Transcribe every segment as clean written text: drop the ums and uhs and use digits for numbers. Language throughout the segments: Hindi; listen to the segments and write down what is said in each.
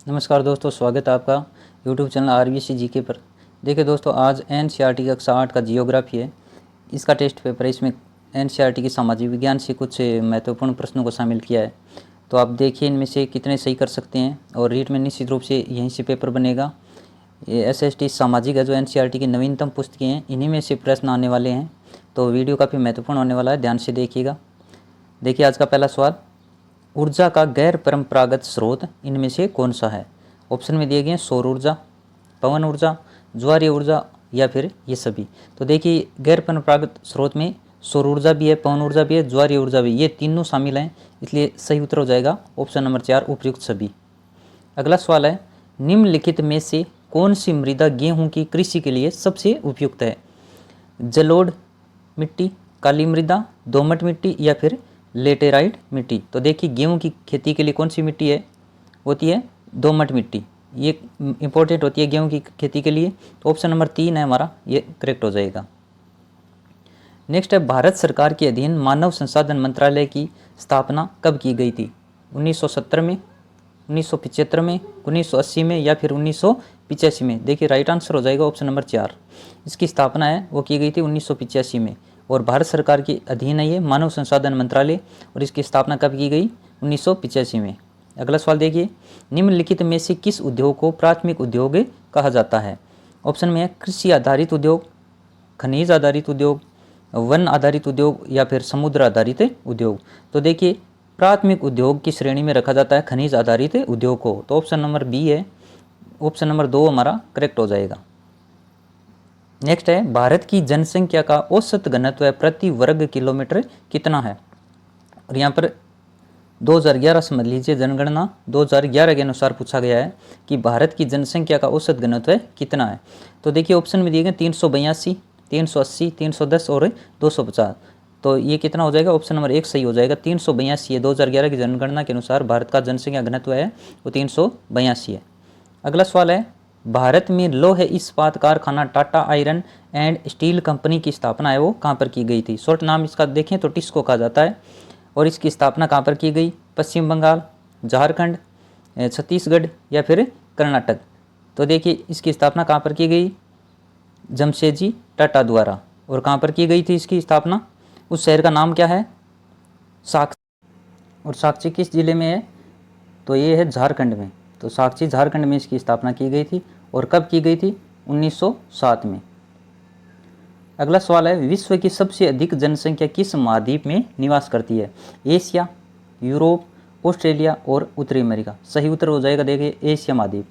नमस्कार दोस्तों, स्वागत है आपका यूट्यूब चैनल आरबीसी जीके पर। देखिए दोस्तों, आज एनसीईआरटी कक्षा 8 का जियोग्राफी है। इसका टेस्ट पेपर है। इसमें एनसीईआरटी की सामाजिक विज्ञान से कुछ महत्वपूर्ण प्रश्नों को शामिल किया है। तो आप देखिए इनमें से कितने सही कर सकते हैं। और रीट में निश्चित रूप से यहीं से पेपर बनेगा। ये एसएसटी सामाजिक है जो एनसीईआरटी की नवीनतम पुस्तकें हैं, इन्हीं में से प्रश्न आने वाले हैं। तो वीडियो काफ़ी महत्वपूर्ण होने वाला है, ध्यान से देखिएगा। देखिए आज का पहला सवाल, ऊर्जा का गैर परंपरागत स्रोत इनमें से कौन सा है। ऑप्शन में दिए गए हैं सौर ऊर्जा, पवन ऊर्जा, ज्वारीय ऊर्जा या फिर ये सभी। तो देखिए गैर परंपरागत स्रोत में सौर ऊर्जा भी है, पवन ऊर्जा भी है, ज्वारीय ऊर्जा भी, ये तीनों शामिल हैं। इसलिए सही उत्तर हो जाएगा ऑप्शन नंबर 4, उपयुक्त सभी। अगला सवाल है, निम्नलिखित में से कौन सी मृदा गेहूं की कृषि के लिए सबसे उपयुक्त है। जलोढ़ मिट्टी, काली मृदा, दोमट मिट्टी या फिर लेटेराइट मिट्टी। तो देखिए गेहूं की खेती के लिए कौन सी मिट्टी है, होती है दोमट मिट्टी। ये इंपॉर्टेंट होती है गेहूं की खेती के लिए। तो ऑप्शन नंबर 3 है हमारा, ये करेक्ट हो जाएगा। नेक्स्ट है, भारत सरकार के अधीन मानव संसाधन मंत्रालय की स्थापना कब की गई थी। 1970 में, 1975 में, 1980 में या फिर 1985 में। देखिए राइट आंसर हो जाएगा ऑप्शन नंबर 4। इसकी स्थापना है वो की गई थी 1985 में। और भारत सरकार के अधीन है ये मानव संसाधन मंत्रालय, और इसकी स्थापना कब की गई, 1985 में। अगला सवाल देखिए, निम्नलिखित में से किस उद्योग को प्राथमिक उद्योग कहा जाता है। ऑप्शन में है कृषि आधारित उद्योग, खनिज आधारित उद्योग, वन आधारित उद्योग या फिर समुद्र आधारित उद्योग। तो देखिए प्राथमिक उद्योग की श्रेणी में रखा जाता है खनिज आधारित उद्योग को। तो ऑप्शन नंबर बी है, ऑप्शन नंबर 2 हमारा करेक्ट हो जाएगा। नेक्स्ट है, भारत की जनसंख्या का औसत घनत्व प्रति वर्ग किलोमीटर कितना है। और यहाँ पर 2011 समझ लीजिए, जनगणना 2011 के अनुसार पूछा गया है कि भारत की जनसंख्या का औसत घनत्व कितना है। तो देखिए ऑप्शन में दिए गए 382, 380, 310 और 250। तो ये कितना हो जाएगा, ऑप्शन नंबर 1 सही हो जाएगा। 382 है, 2011 की जनगणना के अनुसार भारत का जनसंख्या घनत्व है वो 382 है। अगला सवाल है, भारत में लौह इस्पात कारखाना Tata iron and steel company की स्थापना है वो कहाँ पर की गई थी। शॉर्ट नाम इसका देखें तो टिस्को कहा जाता है। और इसकी स्थापना कहाँ पर की गई, पश्चिम बंगाल, झारखंड, छत्तीसगढ़ या फिर कर्नाटक। तो देखिए इसकी स्थापना कहाँ पर की गई, जमशेदजी टाटा द्वारा। और कहाँ पर की गई थी इसकी स्थापना, उस शहर का नाम क्या है, साक्षी। और साक्षी किस जिले में है, तो ये है झारखंड में। तो साक्षी झारखंड में इसकी स्थापना की गई थी। और कब की गई थी, 1907 में। अगला सवाल है, विश्व की सबसे अधिक जनसंख्या किस महाद्वीप में निवास करती है। एशिया, यूरोप, ऑस्ट्रेलिया और उत्तरी अमेरिका। सही उत्तर हो जाएगा देखिए एशिया महाद्वीप,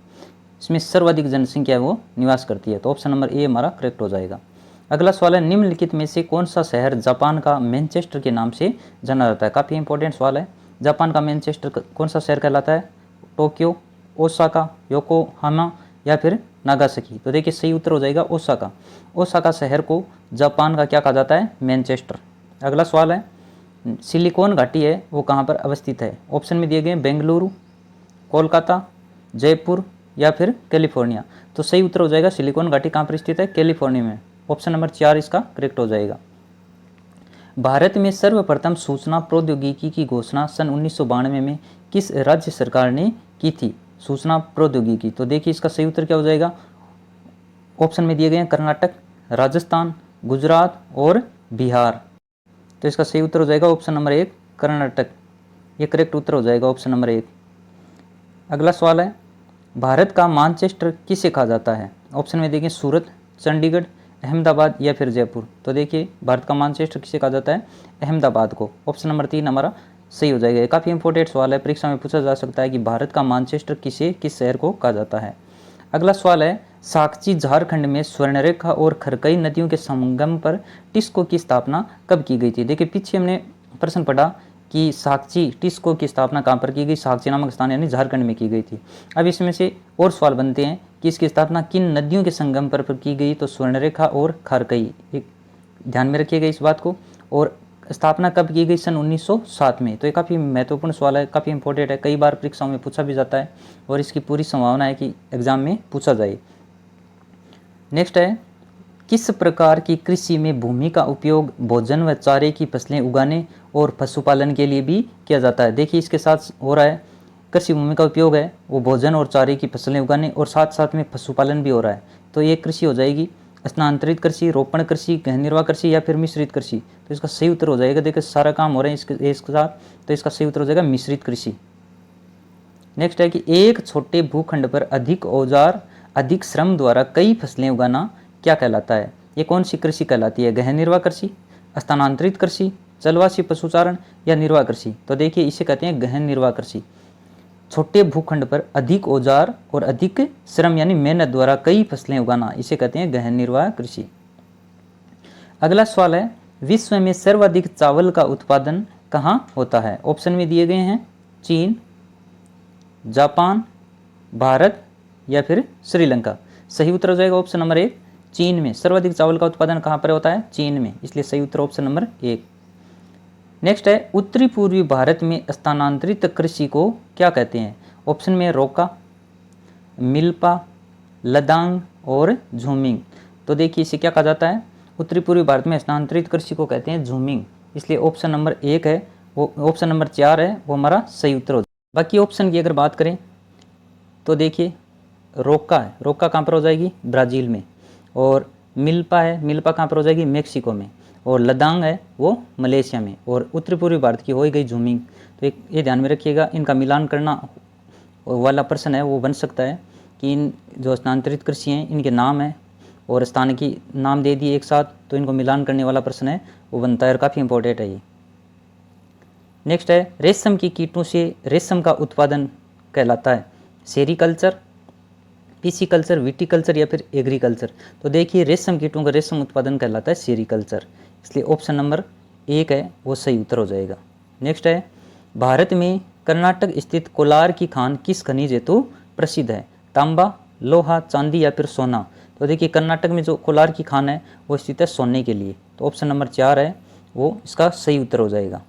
इसमें सर्वाधिक जनसंख्या वो निवास करती है। तो ऑप्शन नंबर ए हमारा करेक्ट हो जाएगा। अगला सवाल है, निम्नलिखित में से कौन सा शहर जापान का मैनचेस्टर के नाम से जाना जाता है। काफ़ी इंपॉर्टेंट सवाल है। जापान का मैनचेस्टर कौन सा शहर कहलाता है, टोक्यो, ओसाका, योकोहामा या फिर नागासाकी। तो देखिए सही उत्तर हो जाएगा ओसाका। ओसाका शहर को जापान का क्या कहा जाता है, मैनचेस्टर। अगला सवाल है, सिलिकॉन घाटी है वो कहाँ पर अवस्थित है। ऑप्शन में दिए गए बेंगलुरु, कोलकाता, जयपुर या फिर कैलिफोर्निया। तो सही उत्तर हो जाएगा सिलिकॉन घाटी कहाँ पर स्थित है, कैलिफोर्निया में। ऑप्शन नंबर 4 इसका करेक्ट हो जाएगा। भारत में सर्वप्रथम सूचना प्रौद्योगिकी की घोषणा सन 1992 में किस राज्य सरकार ने की थी। सूचना प्रौद्योगिकी, तो देखिए इसका सही उत्तर क्या हो जाएगा, ऑप्शन में दिए गए हैं कर्नाटक, राजस्थान, गुजरात और बिहार। तो इसका सही उत्तर हो जाएगा ऑप्शन नंबर 1 कर्नाटक। ये करेक्ट उत्तर हो जाएगा ऑप्शन नंबर 1। अगला सवाल है, भारत का मानचेस्टर किसे कहा जाता है। ऑप्शन में देखिए सूरत, चंडीगढ़, अहमदाबाद या फिर जयपुर। तो देखिए भारत का मानचेस्टर किसे कहा जाता है, अहमदाबाद को। ऑप्शन नंबर 3 हमारा सही हो जाएगा। काफ़ी इंपॉर्टेंट सवाल है, परीक्षा में पूछा जा सकता है कि भारत का मानचेस्टर किस शहर को कहा जाता है। अगला सवाल है, साक्षी झारखंड में स्वर्णरेखा और खरकई नदियों के संगम पर टिस्को की स्थापना कब की गई थी। देखिए पीछे हमने प्रश्न पढ़ा कि साक्षी टिस्को की स्थापना कहाँ पर की गई, साक्षी नामक स्थान यानी झारखंड में की गई थी। अब इसमें से और सवाल बनते हैं कि इसकी स्थापना किन नदियों के संगम पर की गई। तो स्वर्णरेखा और खरकई, एक ध्यान में रखिएगा इस बात को। और स्थापना कब की गई, सन 1907 में। तो ये काफ़ी महत्वपूर्ण सवाल है, काफ़ी इंपॉर्टेंट है, कई बार परीक्षाओं में पूछा भी जाता है और इसकी पूरी संभावना है कि एग्जाम में पूछा जाए। नेक्स्ट है, किस प्रकार की कृषि में भूमि का उपयोग भोजन व चारे की फसलें उगाने और पशुपालन के लिए भी किया जाता है। देखिए इसके साथ हो रहा है कृषि भूमि का उपयोग है वो भोजन और चारे की फसलें उगाने और साथ साथ में पशुपालन भी हो रहा है, तो ये कृषि हो जाएगी। स्थानांतरित कृषि, रोपण कृषि, गहन निर्वाह कृषि या फिर मिश्रित कृषि, तो इसका सही उत्तर हो जाएगा, देखिए सारा काम हो रहा है इसके साथ, तो इसका सही उत्तर हो जाएगा मिश्रित कृषि। नेक्स्ट है कि एक छोटे भूखंड पर अधिक औजार अधिक श्रम द्वारा कई फसलें उगाना क्या कहलाता है? ये कौन सी कृषि कहलाती है? गहन निर्वाह कृषि, स्थानांतरित कृषि, जलवासी पशुचारण या निर्वाह कृषि? तो देखिए इसे कहते हैं गहन निर्वाह कृषि। छोटे भूखंड पर अधिक औजार और अधिक श्रम यानी मेहनत द्वारा कई फसलें उगाना, इसे कहते हैं गहन निर्वाह कृषि। अगला सवाल है, विश्व में सर्वाधिक चावल का उत्पादन कहाँ होता है? ऑप्शन में दिए गए हैं चीन, जापान, भारत या फिर श्रीलंका। सही उत्तर हो जाएगा ऑप्शन नंबर 1 चीन में। सर्वाधिक चावल का उत्पादन कहाँ पर होता है? चीन में, इसलिए सही उत्तर ऑप्शन नंबर 1। नेक्स्ट है, उत्तरी पूर्वी भारत में स्थानांतरित कृषि को क्या कहते हैं? ऑप्शन में रोका, मिल्पा, लदांग और झूमिंग। तो देखिए इसे क्या कहा जाता है? उत्तरी पूर्वी भारत में स्थानांतरित कृषि को कहते हैं झूमिंग, इसलिए ऑप्शन नंबर 1 है वो, ऑप्शन नंबर 4 है वो हमारा सही उत्तर हो जाएगा। बाकी ऑप्शन की अगर बात करें तो देखिए रोका है, रोका कहाँ पर हो जाएगी? ब्राज़ील में। और मिल्पा है, मिल्पा कहाँ पर हो जाएगी? मेक्सिको में। और लदांग है वो मलेशिया में। और उत्तरी पूर्वी भारत की हो गई झूमिंग। तो एक ये ध्यान में रखिएगा, इनका मिलान करना वाला प्रश्न है वो बन सकता है कि इन जो स्थानांतरित कृषि हैं इनके नाम है और स्थान की नाम दे दिए एक साथ, तो इनको मिलान करने वाला प्रश्न है वो बनता है और काफ़ी इंपॉर्टेंट है ये। नेक्स्ट है, रेशम की कीटों से रेशम का उत्पादन कहलाता है सेरीकल्चर, पिसीकल्चर, विटीकल्चर या फिर एग्रीकल्चर? तो देखिए रेशम कीटों का रेशम उत्पादन कहलाता है सेरीकल्चर, इसलिए ऑप्शन नंबर 1 है वो सही उत्तर हो जाएगा। नेक्स्ट है, भारत में कर्नाटक स्थित कोलार की खान किस खनिज हेतु प्रसिद्ध है? तांबा, लोहा, चांदी या फिर सोना? तो देखिए कर्नाटक में जो कोलार की खान है वो स्थित है सोने के लिए, तो ऑप्शन नंबर 4 है वो इसका सही उत्तर हो जाएगा।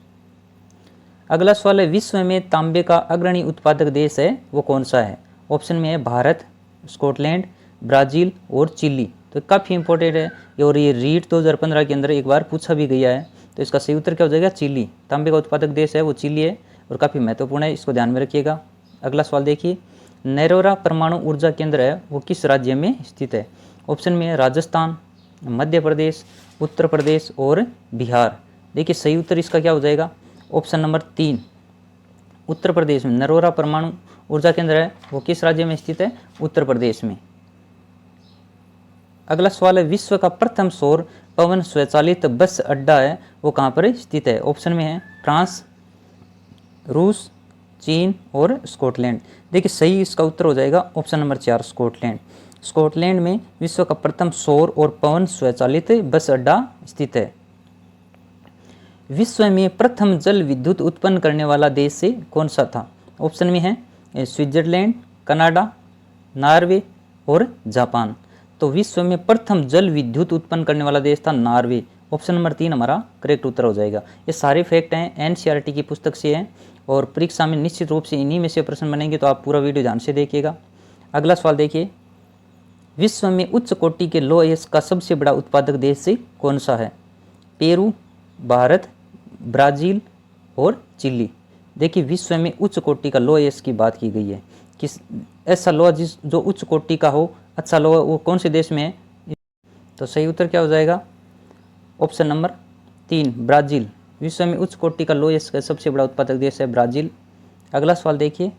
अगला सवाल है, विश्व में तांबे का अग्रणी उत्पादक देश है वो कौन सा है? ऑप्शन में है भारत, स्कॉटलैंड, ब्राज़ील और चिली। तो काफ़ी इंपॉर्टेंट है और ये रीट 2015 के अंदर एक बार पूछा भी गया है, तो इसका सही उत्तर क्या हो जाएगा? चिली। तांबे का उत्पादक देश है वो चिली है और काफ़ी महत्वपूर्ण है, इसको ध्यान में रखिएगा। अगला सवाल देखिए, नैरोरा परमाणु ऊर्जा केंद्र है वो किस राज्य में स्थित है? ऑप्शन में है राजस्थान, मध्य प्रदेश, उत्तर प्रदेश और बिहार। देखिए सही उत्तर इसका क्या हो जाएगा? ऑप्शन नंबर 3 उत्तर प्रदेश में नरोरा परमाणु ऊर्जा केंद्र है वो किस राज्य में स्थित है? उत्तर प्रदेश में। अगला सवाल है, विश्व का प्रथम सौर पवन स्वचालित बस अड्डा है वो कहाँ पर स्थित है? ऑप्शन में है फ्रांस, रूस, चीन और स्कॉटलैंड। देखिए सही इसका उत्तर हो जाएगा ऑप्शन नंबर 4 स्कॉटलैंड। स्कॉटलैंड में विश्व का प्रथम सौर और पवन स्वचालित बस अड्डा स्थित है। विश्व में प्रथम जल विद्युत उत्पन्न करने वाला देश से कौन सा था? ऑप्शन में है स्विट्जरलैंड, कनाडा, नॉर्वे और जापान। तो विश्व में प्रथम जल विद्युत उत्पन्न करने वाला देश था नॉर्वे, ऑप्शन नंबर 3 हमारा करेक्ट उत्तर हो जाएगा। ये सारे फैक्ट हैं एनसीईआरटी की पुस्तक से हैं और परीक्षा में निश्चित रूप से इन्हीं में से प्रश्न बनेंगे, तो आप पूरा वीडियो ध्यान से देखिएगा। अगला सवाल देखिए, विश्व में उच्च कोटि के लौह अयस्क का सबसे बड़ा उत्पादक देश से कौन सा है? पेरू, भारत, ब्राज़ील और चिली। देखिए विश्व में उच्च कोटि का लौह अयस्क की बात की गई है, किस ऐसा लोहा जो उच्च कोटि का हो, अच्छा लोहा, वो कौन से देश में है? तो सही उत्तर क्या हो जाएगा? Option number 3 Brazil. विश्व में उच्च कोटि का लौह अयस्क का सबसे बड़ा उत्पादक देश है ब्राज़ील। अगला सवाल देखिए,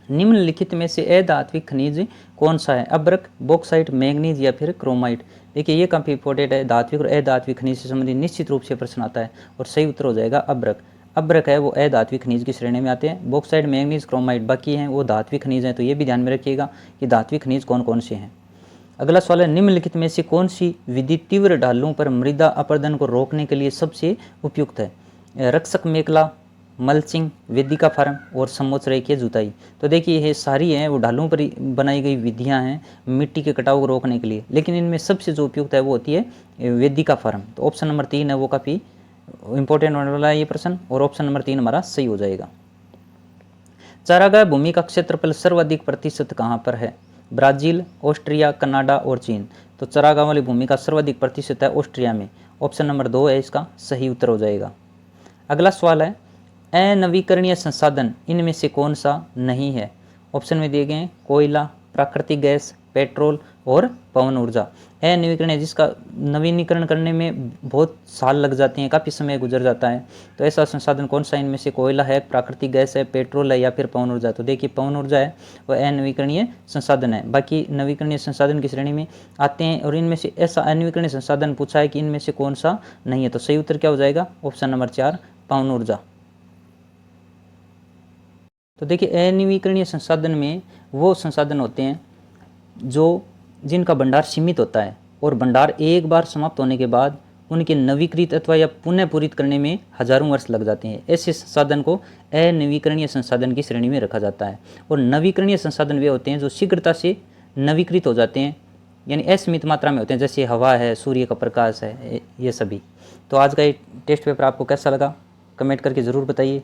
निम्नलिखित में से अधात्विक खनिज कौन सा है? अब्रक, बॉक्साइट, मैंगनीज या फिर क्रोमाइट? देखिए ये काफ़ी इंपॉर्टेंट है, धात्विक और अधात्विक खनिज से संबंधित निश्चित रूप से प्रश्न आता है और सही उत्तर हो जाएगा अब्रक। अब्रक है वो अधात्विक खनिज की श्रेणी में आते हैं। बॉक्साइट, मैंगनीज, क्रोमाइट बाकी हैं वो धात्विक खनिज हैं, तो ये भी ध्यान में रखिएगा कि धात्विक खनिज कौन कौन से हैं। अगला सवाल है, निम्नलिखित में से कौन सी विधि तीव्र ढालों पर मृदा अपरदन को रोकने के लिए सबसे उपयुक्त है? रक्षक मेखला, मल्चिंग, वेदिका फार्म और समोच्च रेखीय जुताई। तो देखिए ये सारी हैं वो ढालों पर बनाई गई विधियां हैं मिट्टी के कटाव को रोकने के लिए, लेकिन इनमें सबसे जो उपयुक्त है वो होती है वेदिका फार्म। तो ऑप्शन नंबर 3 है वो काफ़ी इंपॉर्टेंट होने वाला है ये प्रश्न, और ऑप्शन नंबर 3 हमारा सही हो जाएगा। चारागाह भूमि का क्षेत्रफल सर्वाधिक प्रतिशत कहाँ पर है? ब्राज़ील, ऑस्ट्रिया, कनाडा और चीन। तो चारागाह वाली भूमि का सर्वाधिक प्रतिशत है ऑस्ट्रिया में, ऑप्शन नंबर 2 है इसका सही उत्तर हो जाएगा। अगला सवाल है, अनवीकरणीय संसाधन इनमें से कौन सा नहीं है? ऑप्शन में दिए गए हैं कोयला, प्राकृतिक गैस, पेट्रोल और पवन ऊर्जा। अनवीकरणीय जिसका नवीनीकरण करने में बहुत साल लग जाते हैं, काफ़ी समय गुजर जाता है, तो ऐसा संसाधन कौन सा इनमें से? कोयला है, प्राकृतिक गैस है, पेट्रोल है या फिर पवन ऊर्जा। तो देखिए पवन ऊर्जा है वह अनवीकरणीय संसाधन है। बाकी नवीकरणीय संसाधन की श्रेणी में आते हैं और इनमें से ऐसा अनवीकरणीय संसाधन पूछा है कि इनमें से कौन सा नहीं है। तो सही उत्तर क्या हो जाएगा? ऑप्शन नंबर 4 पवन ऊर्जा। तो देखिए अनवीकरणीय संसाधन में वो संसाधन होते हैं जिनका भंडार सीमित होता है और भंडार एक बार समाप्त होने के बाद उनके नवीकृत अथवा या पुनः पूरित करने में हजारों वर्ष लग जाते हैं। ऐसे संसाधन को अनवीकरणीय संसाधन की श्रेणी में रखा जाता है। और नवीकरणीय संसाधन वे होते हैं जो शीघ्रता से नवीकृत हो जाते हैं, यानी असीमित मात्रा में होते हैं, जैसे हवा है, सूर्य का प्रकाश है, ये सभी। तो आज का ये टेस्ट पेपर आपको कैसा लगा कमेंट करके ज़रूर बताइए।